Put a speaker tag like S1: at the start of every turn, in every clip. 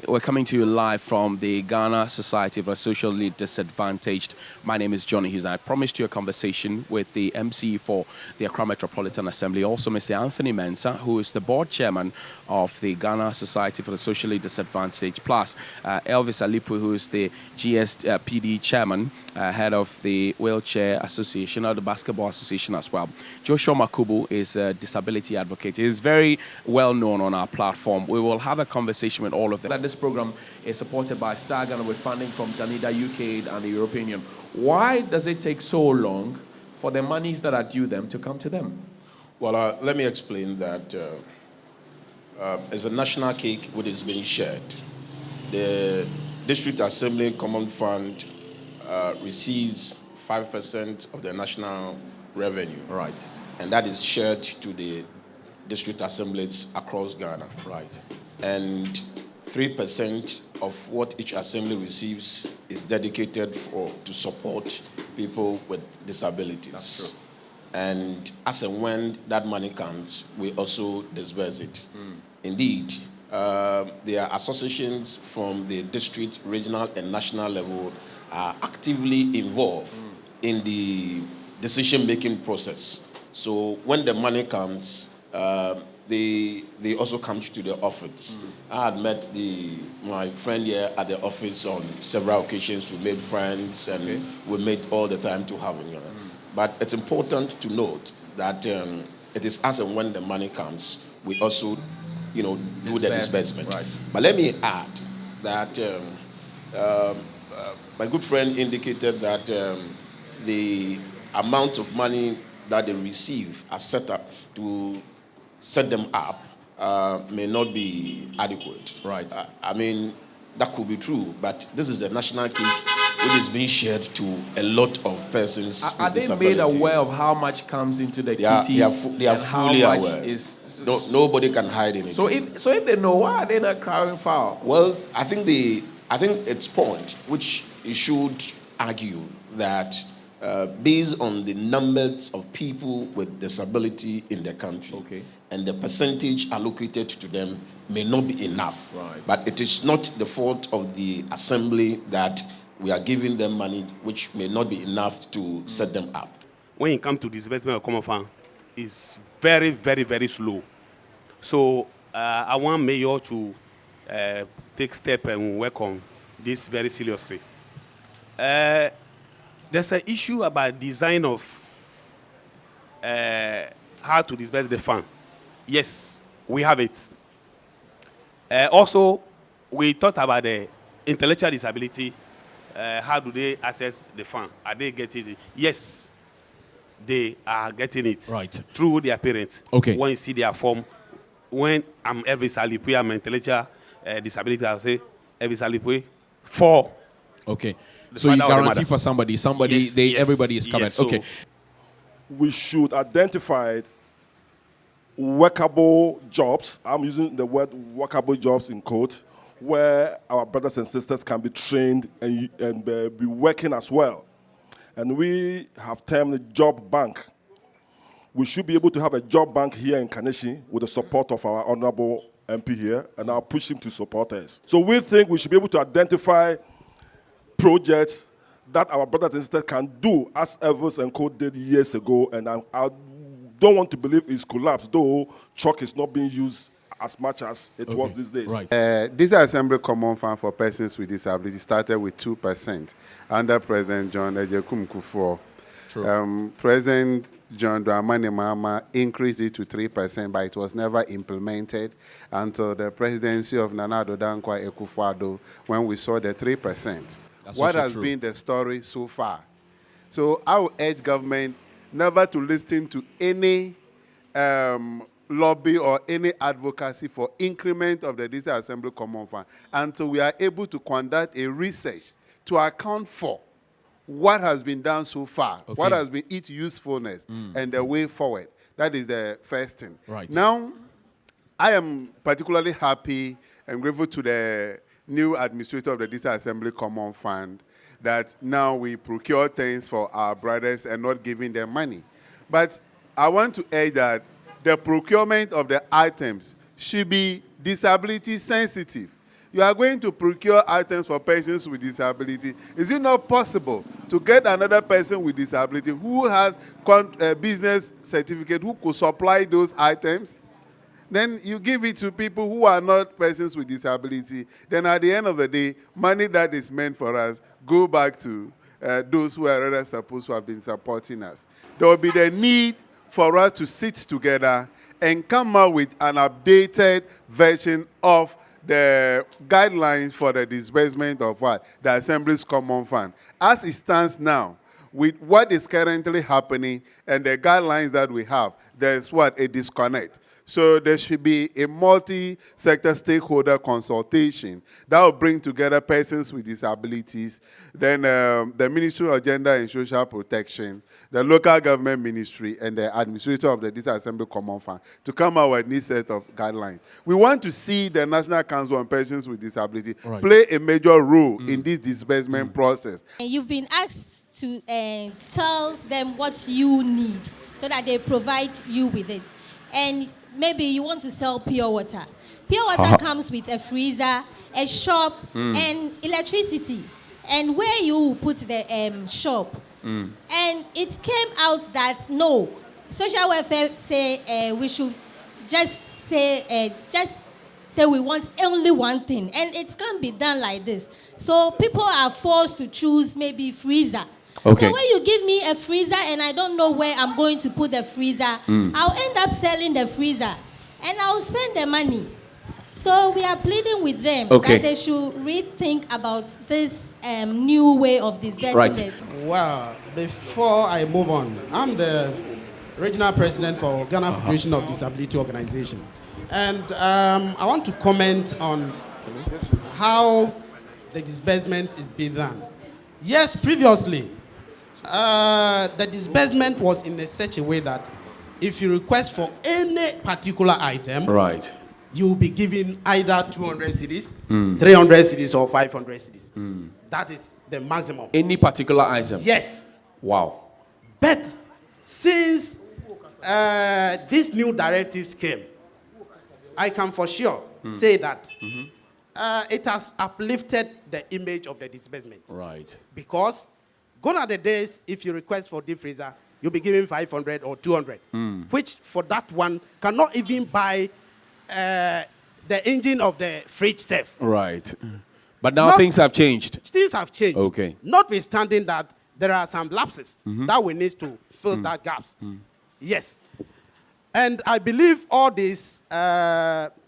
S1: We're coming to you live from the Ghana Society for the Socially Disadvantaged. My name is Johnny Hughes. I promised you a conversation with the MC for the Accra Metropolitan Assembly, also Mr. Anthony Mensah, who is the board chairman of the Ghana Society for the Socially Disadvantaged, plus Elvis Alipu, who is the GSPD chairman, head of the Wheelchair Association, or the Basketball Association as well. Joshua Makubu is a disability advocate. He is very well known on our platform. We will have a conversation with all of them. This program is supported by Star Ghana with funding from Danida UK and the European Union. Why does it take so long for the monies that are due them to come to them?
S2: Well, let me explain that as a national cake which is being shared, the District Assembly Common Fund receives 5% of the national revenue.
S1: Right.
S2: And that is shared to the district assemblies across Ghana.
S1: Right.
S2: And 3% of what each assembly receives is dedicated to support people with disabilities.
S1: That's true.
S2: And as and when that money comes, we also disburse it. Indeed, there are associations from the district, regional, and national level are actively involved in the decision-making process. So when the money comes, they also come to the office. I had met my friend here at the office on several occasions. We made friends, and we meet all the time to have it. But it's important to note that it is as and when the money comes, we also, do the disbursement. Right. But let me add that my good friend indicated that the amount of money that they receive are set up to set them up may not be adequate.
S1: Right.
S2: I mean, that could be true, but this is a national cake which is being shared to a lot of persons
S1: Are
S2: with
S1: they
S2: disability.
S1: made aware of how much comes into the kitty?
S2: They are fully aware. Nobody can hide anything.
S1: So if they know, why are they not crying foul?
S2: Well, I think it's point which you should argue that based on the numbers of people with disability in the country, and the percentage allocated to them may not be enough.
S1: Right.
S2: But it is not the fault of the assembly that we are giving them money which may not be enough to set them up.
S3: When it comes to disbursement of common fund, it's very, very, very slow. So I want Mayor to take step and work on this very seriously. There's an issue about design of how to disburse the fund. Yes, we have it. Also, we thought about the intellectual disability. How do they access the fund? Are they getting it? Yes, they are getting it.
S1: Right.
S3: Through their parents.
S1: Okay.
S3: When you see their form, when I'm Elvis Alipui, I'm intellectual disability, I'll say Elvis Alipui 4.
S1: Okay. So you guarantee for somebody,
S3: yes,
S1: everybody is covered.
S3: Yes, so
S1: okay.
S4: We should identify workable jobs. I'm using the word workable jobs in quote, where our brothers and sisters can be trained and be working as well. And we have termed a job bank. We should be able to have a job bank here in Kaneshie with the support of our honorable MP here, and I'll push him to support us. So we think we should be able to identify projects that our brothers and sisters can do, as Elvis and Co did years ago, and I don't want to believe it's collapsed, though chalk is not being used as much as it was these days.
S1: Right.
S5: This Assembly Common Fund for Persons with Disability started with 2% under President John Ejekum Kufuor. President John Dramani Mahama increased it to 3%, but it was never implemented until the presidency of Nana Addo Dankwa Akufo-Addo, when we saw the 3%. What has been the story so far? So I would urge government never to listen to any lobby or any advocacy for increment of the District Assembly Common Fund until we are able to conduct a research to account for what has been done so far, what has been its usefulness, and the way forward. That is the first thing.
S1: Right.
S5: Now, I am particularly happy and grateful to the new administrator of the District Assembly Common Fund that now we procure things for our brothers and not giving them money. But I want to add that the procurement of the items should be disability sensitive. you are going to procure items for persons with disability. Is it not possible to get another person with disability who has business certificate who could supply those items? Then you give it to people who are not persons with disability. Then at the end of the day, money that is meant for us go back to those who are rather supposed to have been supporting us. There will be the need for us to sit together and come up with an updated version of the guidelines for the disbursement of what? The Assembly's Common Fund. As it stands now, with what is currently happening and the guidelines that we have, there's what? A disconnect. So there should be a multi-sector stakeholder consultation that will bring together persons with disabilities, then the Ministry of Gender and Social Protection, the local government ministry, and the administrator of the Disassembly Common Fund to come out with a new set of guidelines. We want to see the National Council on Persons with Disability play a major role in this disbursement process.
S6: You've been asked to tell them what you need so that they provide you with it. And maybe you want to sell pure water. Pure water comes with a freezer, a shop, and electricity. And where you put the shop. And it came out that no, social welfare say we should just say we want only one thing, and it can't be done like this. So people are forced to choose maybe freezer. Okay. So when you give me a freezer and I don't know where I'm going to put the freezer, I'll end up selling the freezer and I'll spend the money. So we are pleading with them that they should rethink about this new way of disbursement.
S7: Well, before I move on, I'm the regional president for Ghana Federation of Disability Organization. And I want to comment on how the disbursement is being done. Yes, previously, the disbursement was in such a way that if you request for any particular item, you will be given either 200 cedis, 300 cedis, or 500 cedis. That is the maximum.
S1: Any particular item?
S7: Yes.
S1: Wow.
S7: But since these new directives came, I can for sure say that it has uplifted the image of the disbursement.
S1: Right.
S7: Because gone are the days if you request for deep freezer, you'll be given 500 or 200, which for that one cannot even buy the engine of the fridge safe.
S1: Right. But now things have changed.
S7: Things have changed.
S1: Okay.
S7: Notwithstanding that there are some lapses that we need to fill that gaps. Yes. And I believe all this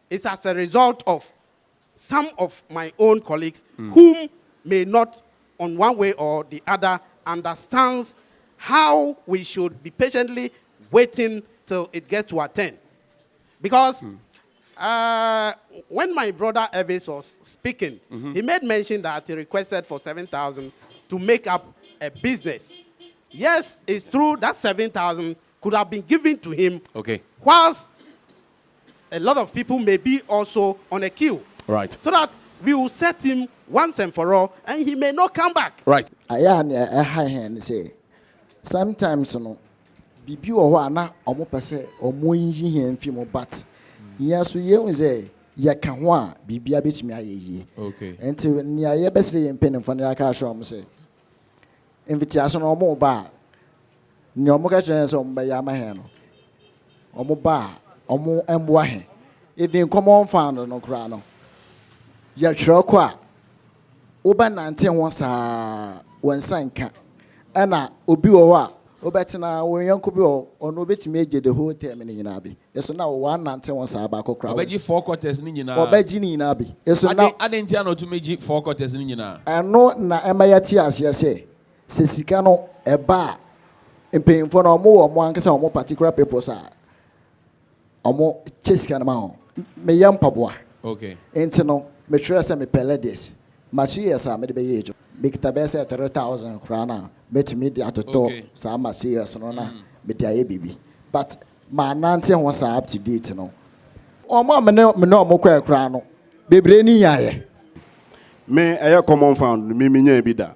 S7: is as a result of some of my own colleagues whom may not, on one way or the other, understands how we should be patiently waiting till it gets to our turn. Because when my brother Evis was speaking, he made mention that he requested for 7,000 to make up a business. Yes, it's true that 7,000 could have been given to him. Okay. Whilst a lot of people may be also on a queue.
S1: Right.
S7: So that we will set him once and for all, and he may not come back.
S1: Right.
S8: I say sometimes no bibi o na omo pese omo yin hin fi mo but yes you say ya kan ho a bibia betimi ayeye. Okay. Enti ni aye besre yen pen mfa na aka show mo say invitation omo ba ni omo ka chen so omo ba ya ma he no omo ba omo embo he even common fund no kra no ya twere ko a oba nante ho saa wansanka ana obi wo a obetena wonyanko bi ono obetimi eje the whole term ni nyina bi eso na one nante ho saa ba kokra
S1: obeji 4 quarters ni nyina
S8: obeji ni nyina bi eso na
S1: adentia no to meji 4 quarters ni nyina
S8: eno na emayati ase se sika no eba empemfo na omo ankasa omo particular papers a omo chesika na ma ho me yam paboa. Okay. Enti no me try say me pele this machi yes a me de be yejo me kitabe say 3,000 krana betimi de atoto sa ma serious no na me de aye bibi but ma nante ho sa up to date no omo me no omo kwa kra no bebre ni yaye
S4: me aye common fund me nya bi da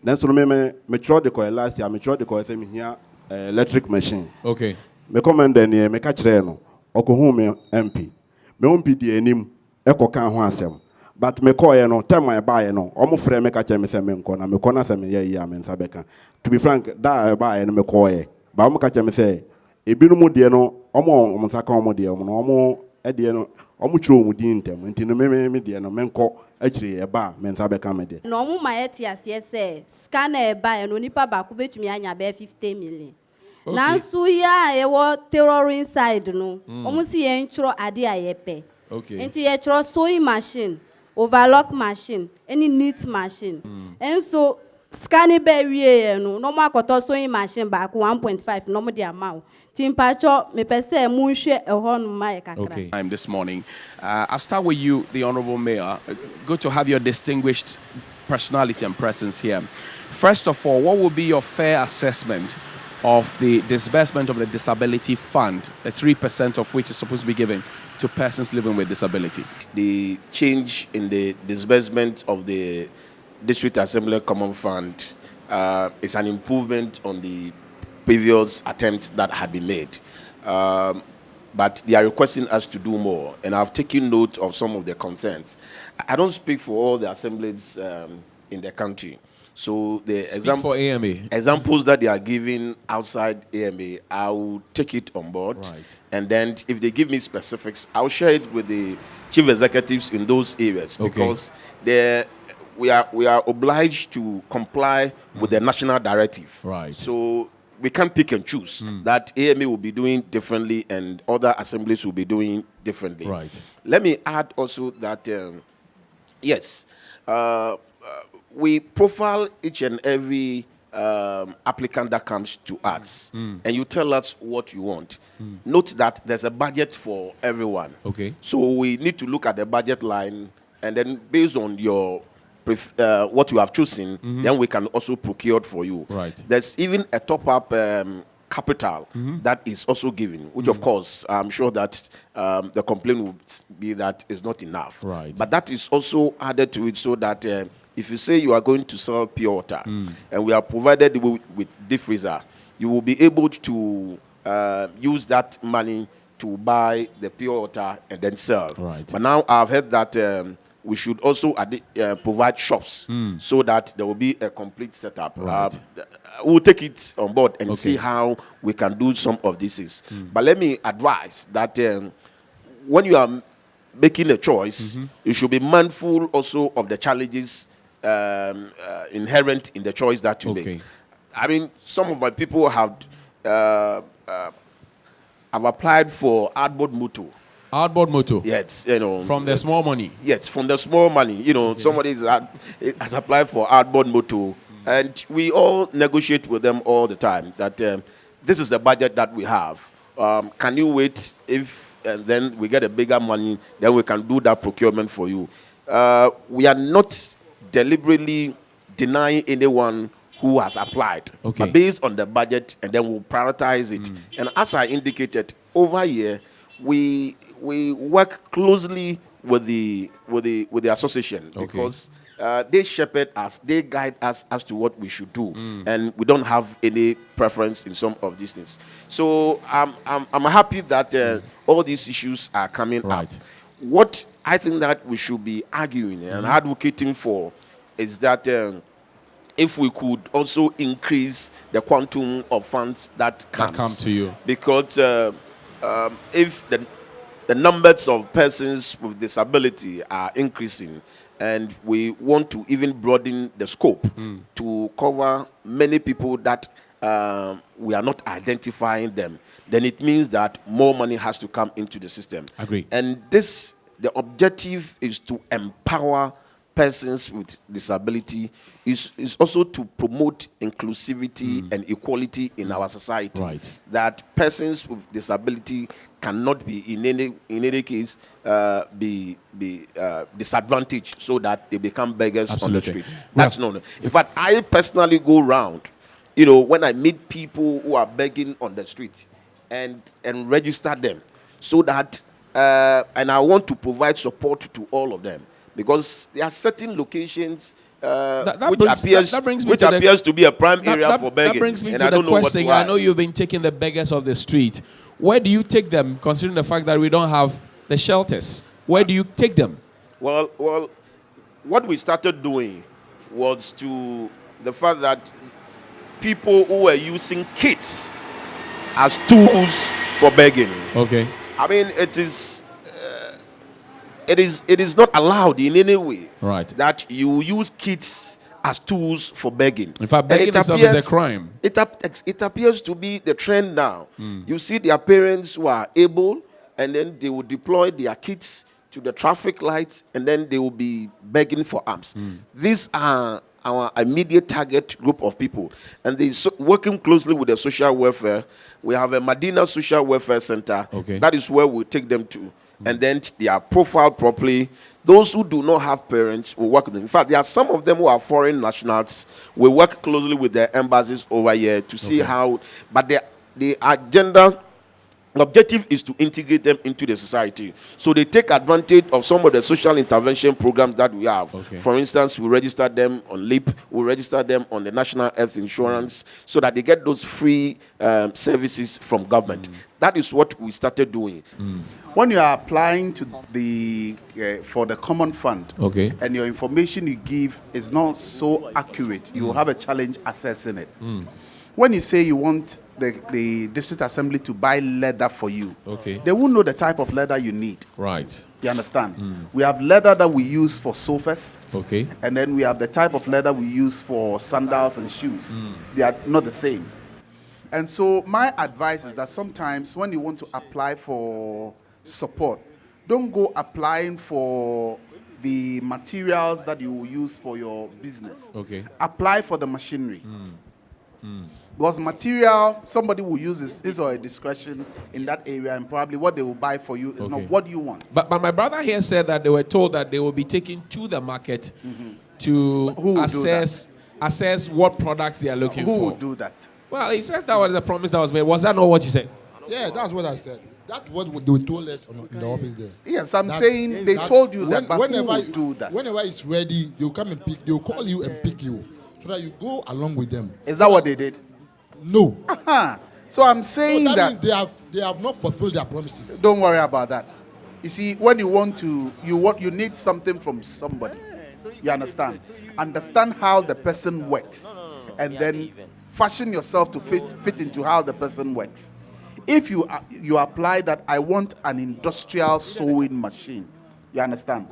S4: then so me try the coil last year me try the coil me here electric machine. Okay. Me command then me ka kire no okohu me MP me MP di enim ekoka ho asem But me call you no time I buy no. Almost frame me catch me say me nkona me kona say me yeah me nsabeka. To be frank, that I buy no me call you. But I'm catch me say ebinu mu de no omo nsaka omo de omo no omo e de no omo chiro mu di ntem. Nti no me de no me nko akire e ba me nsabeka me de.
S9: No omo maeti ase say scanner e ba no nipa ba ko betumi anya be 50 million.
S1: Okay.
S9: Nansu ya e wo terror inside no. Omo si ye nchro ade ayepe.
S1: Okay.
S9: Nti ye chro sewing machine, overlock machine, any knit machine. And so scanning be wie no no ma koto sewing machine ba ko 1.5 no mo de amount. Timpacho me pese mu hwe e ho no ma ye kakra.
S1: Okay. Time this morning. I'll start with you, the Honorable Mayor. Good to have your distinguished personality and presence here. First of all, what would be your fair assessment of the disbursement of the disability fund, the 3% of which is supposed to be given to persons living with disability?
S2: The change in the disbursement of the District Assembly Common Fund is an improvement on the previous attempts that had been made. But they are requesting us to do more, and I've taken note of some of their concerns. I don't speak for all the assemblies in the country. So the
S1: for AMA.
S2: examples that they are giving outside AMA, I will take it on board.
S1: Right.
S2: And then if they give me specifics, I'll share it with the chief executives in those areas.
S1: Okay.
S2: Because we are obliged to comply with the national directive.
S1: Right.
S2: So we can't pick and choose that AMA will be doing differently and other assemblies will be doing differently.
S1: Right.
S2: Let me add also that, yes, we profile each and every applicant that comes to us, and you tell us what you want. Note that there's a budget for everyone.
S1: Okay.
S2: So we need to look at the budget line, and then based on your what you have chosen, then we can also procure it for you.
S1: Right.
S2: There's even a top-up capital that is also given, which of course I'm sure that the complaint would be that is not enough.
S1: Right.
S2: But that is also added to it so that if you say you are going to sell pure water and we are provided with deep freezer, you will be able to use that money to buy the pure water and then sell.
S1: Right.
S2: But now I've heard that we should also provide shops so that there will be a complete setup.
S1: Right.
S2: We'll take it on board and
S1: Okay.
S2: see how we can do some of these things. But let me advise that when you are making a choice, you should be mindful also of the challenges inherent in the choice that you
S1: Okay.
S2: make. I mean, some of my people have applied for outboard motor.
S1: Outboard motor.
S2: Yes, you know.
S1: From the small money.
S2: Yes, from the small money. You know, somebody has applied for outboard motor, and we all negotiate with them all the time that this is the budget that we have. Can you wait if and then we get a bigger money, then we can do that procurement for you. We are not deliberately denying anyone who has applied,
S1: Okay.
S2: but based on the budget, and then we'll prioritize it. And as I indicated, over here, we work closely with the association because they shepherd us, they guide us as to what we should do, and we don't have any preference in some of these things. So I'm happy that all these issues are coming
S1: Right.
S2: up. What I think that we should be arguing and advocating for is that if we could also increase the quantum of funds that
S1: come to you.
S2: because if the numbers of persons with disability are increasing and we want to even broaden the scope to cover many people that we are not identifying them, then it means that more money has to come into the system.
S1: Agree.
S2: And the objective is to empower persons with disability, is also to promote inclusivity and equality in our society.
S1: Right.
S2: That persons with disability cannot be in any case be disadvantaged so that they become beggars
S1: Absolutely.
S2: on the street. That's no. In fact, I personally go round, you know, when I meet people who are begging on the street and register them so that and I want to provide support to all of them because there are certain locations which appears to be a prime area for begging.
S1: That brings me
S2: and
S1: to
S2: I
S1: the
S2: don't know
S1: question. I know you've been taking the beggars off the street. Where do you take them, considering the fact that we don't have the shelters? Where do you take them?
S2: Well, what we started doing was to the fact that people who were using kits as tools for begging.
S1: Okay.
S2: I mean, it is not allowed in any way,
S1: Right.
S2: that you use kits as tools for begging.
S1: In fact,
S2: And
S1: begging
S2: it
S1: itself is a crime.
S2: It appears to be the trend now. You see their parents who are able, and then they will deploy their kids to the traffic lights, and then they will be begging for alms. These are our immediate target group of people, and they working closely with the social welfare. We have a Medina Social Welfare Center.
S1: Okay.
S2: That is where we take them to, and then they are profiled properly. Those who do not have parents will work with them. In fact, there are some of them who are foreign nationals. We work closely with their embassies over here to see how, but the agenda, the objective is to integrate them into the society. So they take advantage of some of the social intervention programs that we have.
S1: Okay.
S2: For instance, we register them on LEAP, we register them on the National Health Insurance, so that they get those free services from government. That is what we started doing.
S10: When you are applying to the for the common fund,
S1: Okay.
S10: and your information you give is not so accurate, you will have a challenge assessing it. When you say you want the district assembly to buy leather for you,
S1: Okay.
S10: they won't know the type of leather you need.
S1: Right.
S10: You understand? We have leather that we use for sofas,
S1: Okay.
S10: and then we have the type of leather we use for sandals and shoes. They are not the same. And so my advice is that sometimes when you want to apply for support, don't go applying for the materials that you will use for your business.
S1: Okay.
S10: Apply for the machinery. Because material, somebody will use his or her discretion in that area, and probably what they will buy for you is not what you want.
S1: But my brother here said that they were told that they will be taken to the market to
S10: Who will do
S1: assess what products they are looking
S10: Who
S1: for.
S10: will do that?
S1: Well, he says that was the promise that was made. Was that not what you said?
S11: Yeah, that's what I said. That's what they told us in the office there.
S10: Yes, I'm saying they told you that, but
S11: whenever
S10: who will do that?
S11: Whenever it's ready, they'll come and pick. They'll call you and pick you, so that you go along with them.
S10: Is that what they did?
S11: No.
S10: So I'm saying
S11: So
S10: that
S11: means they have not fulfilled their promises.
S10: don't worry about that. You see, when you want to, you need something from somebody. You understand? Understand how the person works, and then fashion yourself to fit into how the person works. If you apply that, I want an industrial sewing machine. You understand?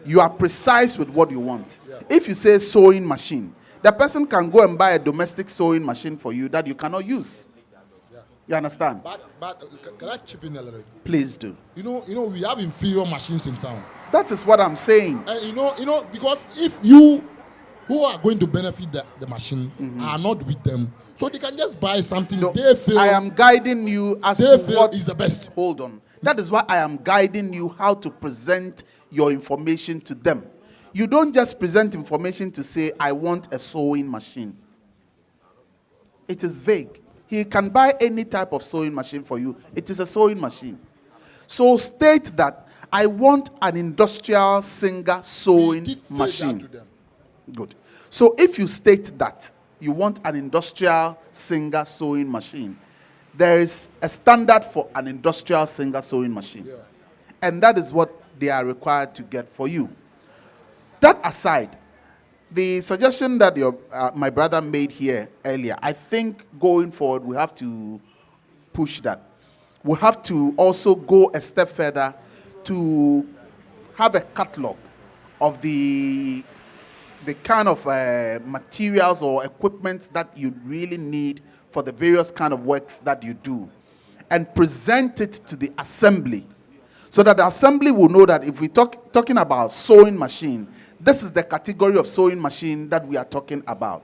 S10: You are precise with what you want. If you say sewing machine, the person can go and buy a domestic sewing machine for you that you cannot use. You understand?
S11: But can I chip in a little?
S10: Please do.
S11: You know, we have inferior machines in town.
S10: That is what I'm saying.
S11: And you know, because if you who are going to benefit the machine are not with them, so they can just buy something they feel.
S10: I am guiding you as
S11: they
S10: to
S11: feel
S10: what
S11: is the best.
S10: Hold on. That is why I am guiding you how to present your information to them. You don't just present information to say, I want a sewing machine. It is vague. He can buy any type of sewing machine for you. It is a sewing machine. So state that I want an industrial singer sewing machine.
S11: That to them.
S10: Good. So if you state that you want an industrial singer sewing machine, there is a standard for an industrial singer sewing machine.
S11: Yeah.
S10: And that is what they are required to get for you. That aside, the suggestion that my brother made here earlier, I think going forward we have to push that. We have to also go a step further to have a catalog of the kind of materials or equipment that you really need for the various kind of works that you do, and present it to the assembly, so that the assembly will know that if we're talking about sewing machine, this is the category of sewing machine that we are talking about.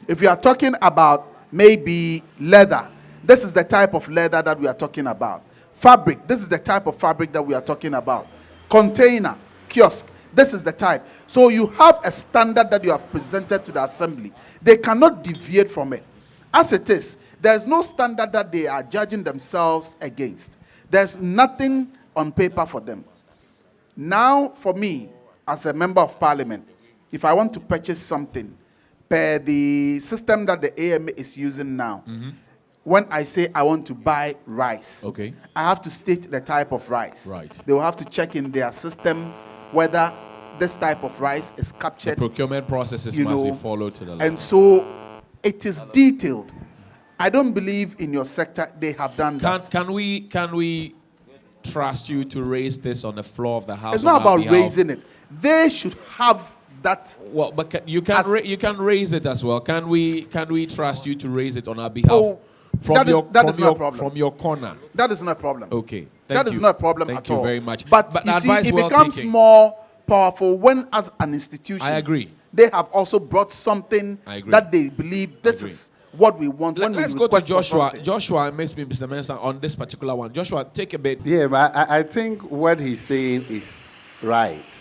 S10: If we are talking about maybe leather, this is the type of leather that we are talking about. Fabric, this is the type of fabric that we are talking about. Container, kiosk, this is the type. So you have a standard that you have presented to the assembly. They cannot deviate from it. As it is, there's no standard that they are judging themselves against. There's nothing on paper for them. Now, for me, as a member of parliament, if I want to purchase something per the system that the AMA is using now, when I say I want to buy rice, I have to state the type of rice.
S1: Right.
S10: They will have to check in their system whether this type of rice is captured.
S1: The procurement processes
S10: you
S1: must be
S10: know,
S1: followed to the letter.
S10: And so it is detailed. I don't believe in your sector they have done that.
S1: Can we trust you to raise this on the floor of the House?
S10: It's not about raising it. They should have that.
S1: Well, but you can raise it as well. Can we trust you to raise it on our behalf?
S10: Oh, that is not a problem.
S1: From your corner.
S10: That is not a problem.
S1: Okay.
S10: That is not a problem
S1: Thank
S10: at
S1: you
S10: all.
S1: very much.
S10: But you see,
S1: advice
S10: it
S1: well
S10: becomes
S1: taken.
S10: more powerful when, as an institution,
S1: I agree.
S10: They have also brought something that they believe this is what we want.
S1: Let's go to Joshua. Joshua, Mr. Mensah, on this particular one. Joshua, take a bit.
S5: Yeah, but I think what he's saying is right.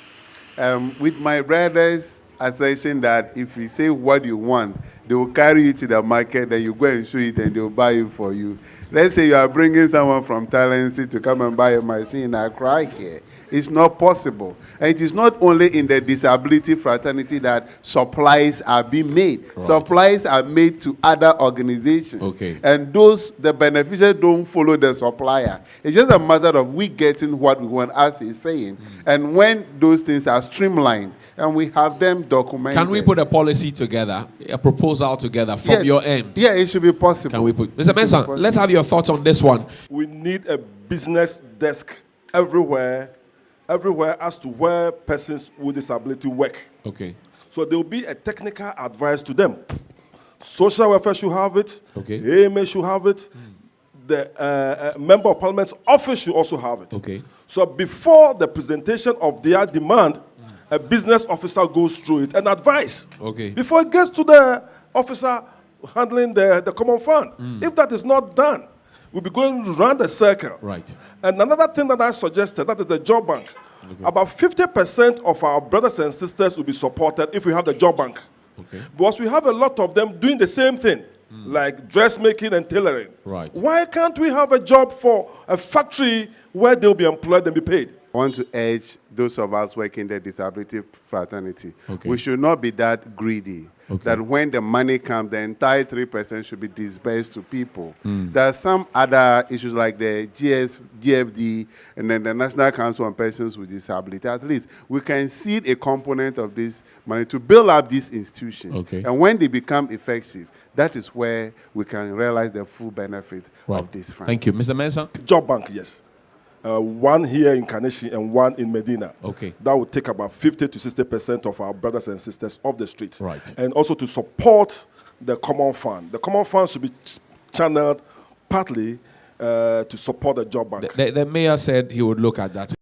S5: With my brothers, assertion that if you say what you want, they will carry you to the market, then you go and show it, and they will buy it for you. Let's say you are bringing someone from Talency to come and buy a machine in Accra here. It's not possible. And it is not only in the disability fraternity that supplies are being made. Right. Supplies are made to other organizations.
S1: Okay.
S5: And the beneficiaries don't follow the supplier. It's just a matter of we getting what we want, as he's saying. And when those things are streamlined, and we have them documented.
S1: Can we put a policy together, a proposal together from your end?
S5: Yeah, it should be possible.
S1: Can we put, Mr. Mensah, let's have your thoughts on this one.
S4: We need a business desk everywhere as to where persons with disability work.
S1: Okay.
S4: So there will be a technical advice to them. Social welfare should have it.
S1: Okay.
S4: AMA should have it. The Member of Parliament's office should also have it.
S1: Okay.
S4: So before the presentation of their demand, a business officer goes through it and advise.
S1: Okay.
S4: Before it gets to the officer handling the common fund. If that is not done, we'll be going around the circle.
S1: Right.
S4: And another thing that I suggested, that is the job bank. Okay. About 50% of our brothers and sisters will be supported if we have the job bank.
S1: Okay.
S4: Because we have a lot of them doing the same thing, like dressmaking and tailoring.
S1: Right.
S4: Why can't we have a job for a factory where they'll be employed and be paid?
S5: I want to urge those of us working in the disability fraternity.
S1: Okay.
S5: We should not be that greedy.
S1: Okay.
S5: That when the money comes, the entire 3% should be disbursed to people. There are some other issues like the GFD and then the National Council on Persons with Disability. At least we can seed a component of this money to build up these institutions.
S1: Okay.
S5: And when they become effective, that is where we can realize the full benefit of this fund.
S1: Thank you. Mr. Mensah?
S4: Job bank, yes. One here in Kaneshie and one in Medina.
S1: Okay.
S4: That would take about 50 to 60% of our brothers and sisters off the streets.
S1: Right.
S4: And also to support the common fund. The common fund should be channeled partly to support the job bank.
S1: The mayor said he would look at that.